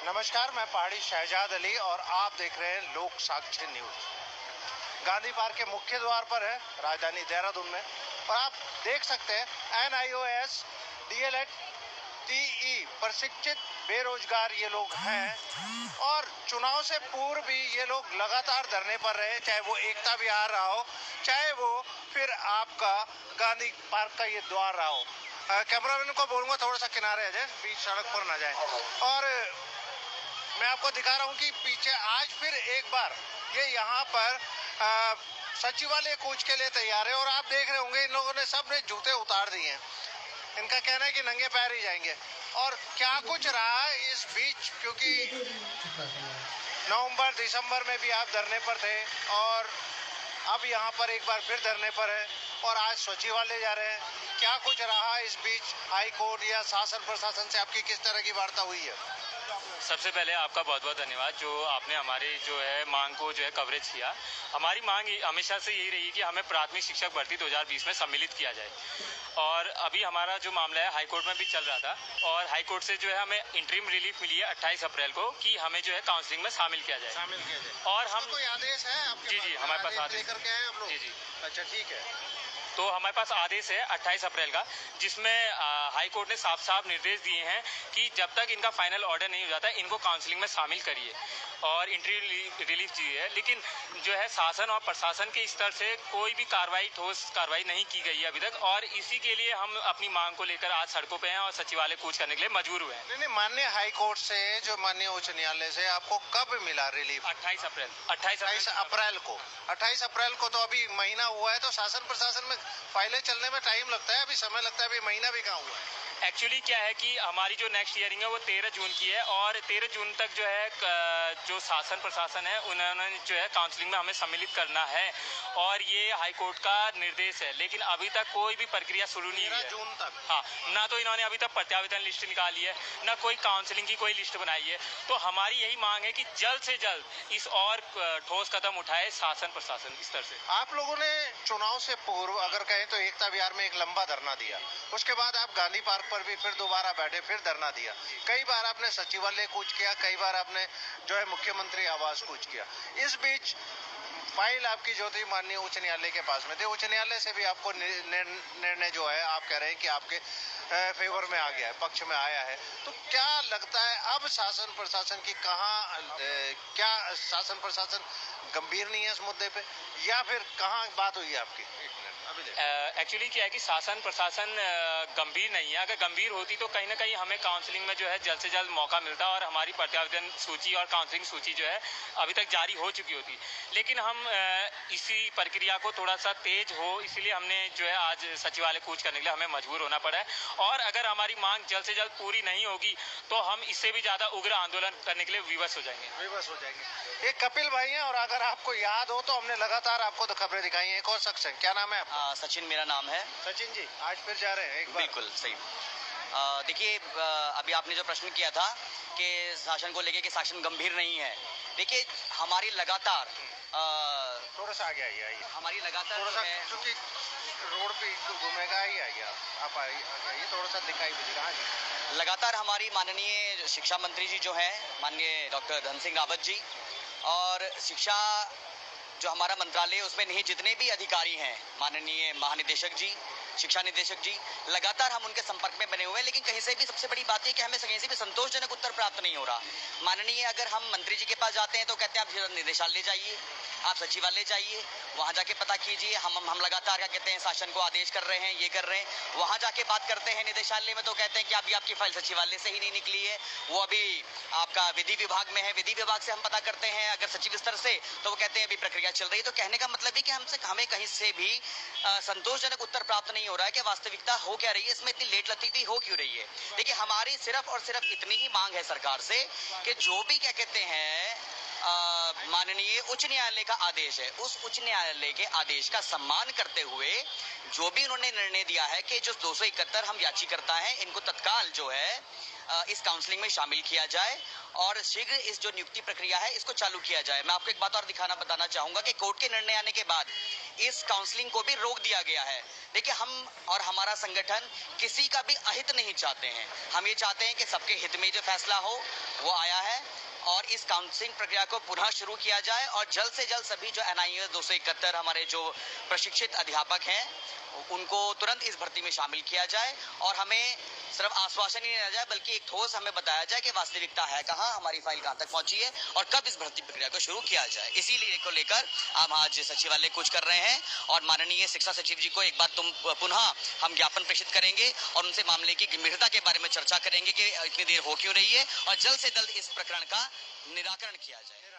नमस्कार, मैं पहाड़ी शहजाद अली और आप देख रहे हैं लोक साक्षी न्यूज। गांधी पार्क के मुख्य द्वार पर है, राजधानी देहरादून में। और आप देख सकते हैं NIOS DLED TE प्रशिक्षित बेरोजगार ये लोग हैं और चुनाव से पूर्व भी ये लोग लगातार धरने पर रहे, चाहे वो एकता विहार रहा हो, चाहे वो फिर आपका गांधी पार्क का ये द्वार रहा हो। कैमरामैन को बोलूंगा थोड़ा सा किनारे आ जाए, बीच सड़क पर ना जाए। और मैं आपको दिखा रहा हूँ कि पीछे आज फिर एक बार ये यहाँ पर सचिवालय कूच के लिए तैयार है। और आप देख रहे होंगे इन लोगों ने सब ने जूते उतार दिए हैं। इनका कहना है कि नंगे पैर ही जाएंगे। और क्या कुछ रहा इस बीच, क्योंकि नवंबर दिसंबर में भी आप धरने पर थे और अब यहाँ पर एक बार फिर धरने पर है और आज सचिवालय जा रहे हैं। क्या कुछ रहा इस बीच, हाई कोर्ट या शासन प्रशासन से आपकी किस तरह की वार्ता हुई है? सबसे पहले आपका बहुत बहुत धन्यवाद जो आपने हमारे जो है मांग को जो है कवरेज किया। हमारी मांग हमेशा से यही रही कि हमें प्राथमिक शिक्षक भर्ती 2020 में सम्मिलित किया जाए। और अभी हमारा जो मामला है हाई कोर्ट में भी चल रहा था और हाई कोर्ट से जो है हमें इंटरिम रिलीफ मिली है 28 अप्रैल को कि हमें जो है काउंसलिंग में शामिल किया जाए। और हम कोई आदेश है आपके? जी हमारे पास आदेश लेकर के आए आप लोग? जी। अच्छा, ठीक है। तो हमारे पास आदेश है 28 अप्रैल का, जिसमें हाई कोर्ट ने साफ साफ निर्देश दिए हैं कि जब तक इनका फाइनल ऑर्डर नहीं हो जाता इनको काउंसलिंग में शामिल करिए और इंटरिम रिलीफ चाहिए है। लेकिन जो है शासन और प्रशासन के स्तर से कोई भी ठोस कार्रवाई नहीं की गई है अभी तक। और इसी के लिए हम अपनी मांग को लेकर आज सड़कों पे हैं और सचिवालय कूच करने के लिए मजबूर हुए हैं। नहीं, माननीय हाई कोर्ट से जो माननीय उच्च न्यायालय से आपको कब मिला रिलीफ? 28 अप्रैल। 28 अप्रैल को तो अभी महीना हुआ है। तो शासन प्रशासन में फाइलें चलने में टाइम लगता है, अभी समय लगता है, अभी महीना भी कहाँ हुआ है। एक्चुअली क्या है कि हमारी जो नेक्स्ट हियरिंग है वो 13 जून की है और 13 जून तक जो है जो शासन प्रशासन है उन्होंने जो है काउंसलिंग में हमें सम्मिलित करना है और ये हाई कोर्ट का निर्देश है। लेकिन अभी तक कोई भी प्रक्रिया शुरू नहीं हुई है। जून तक? हाँ, ना तो इन्होंने अभी तक प्रत्यावेदन लिस्ट निकाली है, ना कोई काउंसलिंग की कोई लिस्ट बनाई है। तो हमारी यही मांग है कि जल्द से जल्द इस और ठोस कदम उठाए शासन प्रशासन स्तर से। आप लोगों ने चुनाव से पूर्व अगर कहें तो एकता विहार में एक लंबा धरना दिया, उसके बाद आप गांधी पार्क पर भी फिर दोबारा बैठे, फिर धरना दिया। कई बार आपने सचिवालय कूच किया, कई बार आपने जो है मुख्यमंत्री आवास कूच किया। इस बीच फाइल आपकी जो थी माननीय उच्च न्यायालय के पास में थी, उच्च न्यायालय से भी आपको निर्णय जो है आप कह रहे हैं कि आपके फेवर में आ गया है, पक्ष में आया है। तो क्या लगता है अब शासन प्रशासन की क्या शासन प्रशासन गंभीर नहीं है इस मुद्दे पे, या फिर कहाँ बात हुई है आपकी? एक्चुअली क्या है कि शासन प्रशासन गंभीर नहीं है। अगर गंभीर होती तो कहीं ना कहीं हमें काउंसलिंग में जो है जल्द से जल्द मौका मिलता और हमारी प्रत्यावेदन सूची और काउंसलिंग सूची जो है अभी तक जारी हो चुकी होती। लेकिन हम इसी प्रक्रिया को थोड़ा सा तेज हो इसलिए हमने जो है आज सचिवालय कूच करने के लिए हमें मजबूर होना पड़ा है। और अगर हमारी मांग जल्द से जल्द पूरी नहीं होगी तो हम इससे भी ज़्यादा उग्र आंदोलन करने के लिए विवश हो जाएंगे। ये कपिल भाई हैं और अगर आपको याद हो तो हमने लगातार आपको तो खबरें दिखाई हैं। एक और शख्स है, क्या नाम है आपका? सचिन मेरा नाम है। सचिन जी, आज फिर जा रहे हैं एक बार? बिल्कुल सही। देखिए, अभी आपने जो प्रश्न किया था कि शासन को लेके कि शासन गंभीर नहीं है, देखिए हमारी लगातार थोड़ा सा आगे आइए। हमारी लगातार थोड़ा सा, क्योंकि रोड पे घूमेगा ही आइए आप आइए, थोड़ा सा दिखाई भी देगा। हाँ जी। लगातार हमारी माननीय शिक्षा मंत्री जी जो हैं, माननीय डॉक्टर धन सिंह रावत जी, और शिक्षा जो हमारा मंत्रालय है उसमें नहीं जितने भी अधिकारी हैं, माननीय महानिदेशक जी, शिक्षा निदेशक जी, लगातार हम उनके संपर्क में बने हुए हैं। लेकिन कहीं से भी सबसे बड़ी बात है कि हमें कहीं से भी संतोषजनक उत्तर प्राप्त नहीं हो रहा। माननीय अगर हम मंत्री जी के पास जाते हैं तो कहते हैं आप निदेशालय जाइए, आप सचिवालय जाइए, वहाँ जाके पता कीजिए। हम लगातार क्या कहते हैं, शासन को आदेश कर रहे हैं, ये कर रहे हैं। वहाँ जाके बात करते हैं निदेशालय में तो कहते हैं कि अभी आपकी फाइल सचिवालय से ही नहीं निकली है, वो अभी आपका विधि विभाग में है। विधि विभाग से हम पता करते हैं अगर सचिव स्तर से तो वो कहते हैं अभी प्रक्रिया चल रही है। तो कहने का मतलब है कि हमें कहीं से भी संतोषजनक उत्तर प्राप्त नहीं हो रहा है कि वास्तविकता हो क्या रही है, इसमें इतनी लेट लतीफी हो क्यों रही है। देखिए, हमारी सिर्फ और सिर्फ इतनी ही मांग है सरकार से कि जो भी क्या कहते हैं माननीय उच्च न्यायालय का आदेश है, उस उच्च न्यायालय के आदेश का सम्मान करते हुए जो भी उन्होंने निर्णय दिया है कि जो 271 हम याचिकर्ता हैं इनको तत्काल जो है इस काउंसलिंग में शामिल किया जाए और शीघ्र इस जो नियुक्ति प्रक्रिया है इसको चालू किया जाए। मैं आपको एक बात और बताना चाहूंगा कि कोर्ट के निर्णय आने के बाद इस काउंसलिंग को भी रोक दिया गया है। देखिए, हम और हमारा संगठन किसी का भी अहित नहीं चाहते हैं। हम ये चाहते हैं कि सबके हित में जो फैसला हो वो आया है और इस काउंसलिंग प्रक्रिया को पुनः शुरू किया जाए और जल्द से जल्द सभी जो NIOS 271 हमारे जो प्रशिक्षित अध्यापक हैं उनको तुरंत इस भर्ती में शामिल किया जाए और हमें सिर्फ आश्वासन ही नहीं रह जाए बल्कि एक ठोस हमें बताया जाए कि वास्तविकता है कहाँ, हमारी फाइल कहाँ तक पहुंची है और कब इस भर्ती प्रक्रिया को शुरू किया जाए। इसीलिए को लेकर हम आज सचिवालय कूच कर रहे हैं और माननीय शिक्षा सचिव जी को एक बार पुनः हम ज्ञापन प्रेषित करेंगे और उनसे मामले की गंभीरता के बारे में चर्चा करेंगे कि इतनी देर हो क्यों रही है और जल्द से जल्द इस प्रकरण का निराकरण किया जाए।